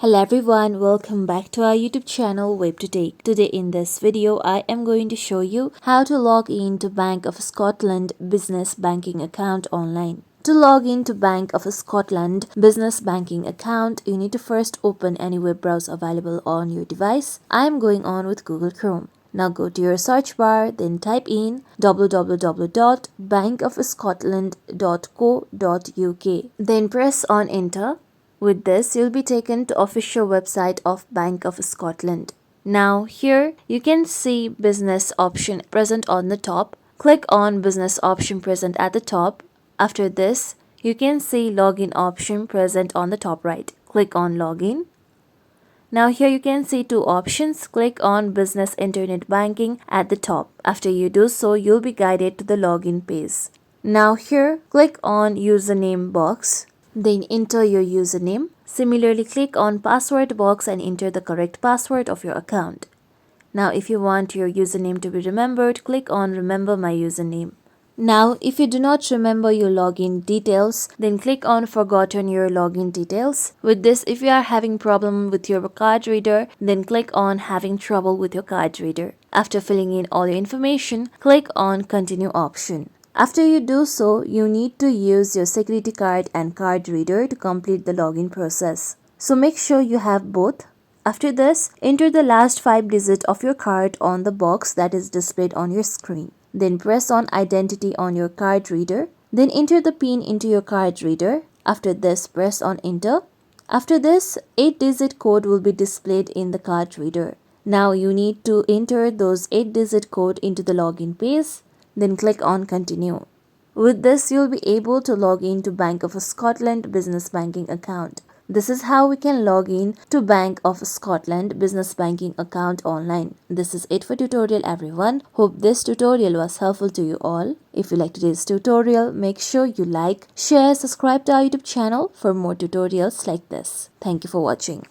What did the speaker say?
Hello everyone, welcome back to our YouTube channel WebToTech. Today in this video, I am going to show you how to log in to Bank of Scotland business banking account online. To log in to Bank of Scotland business banking account, you need to first open any web browser available on your device. I am going on with Google Chrome. Now go to your search bar, then type in www.bankofscotland.co.uk. Then press on enter. With this, you'll be taken to official website of Bank of Scotland. Now here, you can see business option present on the top. Click on business option present at the top. After this, you can see login option present on the top right. Click on login. Now here you can see two options. Click on business internet banking at the top. After you do so, you'll be guided to the login page. Now here, click on username box. Then enter your username. Similarly, click on password box and enter the correct password of your account. Now if you want your username to be remembered, click on remember my username. Now if you do not remember your login details, then click on forgotten your login details. With this, if you are having problem with your card reader, then click on having trouble with your card reader. After filling in all your information, click on continue option. After you do so, you need to use your security card and card reader to complete the login process. So make sure you have both. After this, enter the last 5 digits of your card on the box that is displayed on your screen. Then press on identity on your card reader. Then enter the PIN into your card reader. After this, press on enter. After this, 8-digit code will be displayed in the card reader. Now you need to enter those 8-digit code into the login page. Then click on continue. With this, you'll be able to log in to Bank of Scotland business banking account. This is how we can log in to Bank of Scotland business banking account online. This is it for tutorial everyone. Hope this tutorial was helpful to you all. If you like today's tutorial, make sure you like, share, subscribe to our YouTube channel for more tutorials like this. Thank you for watching.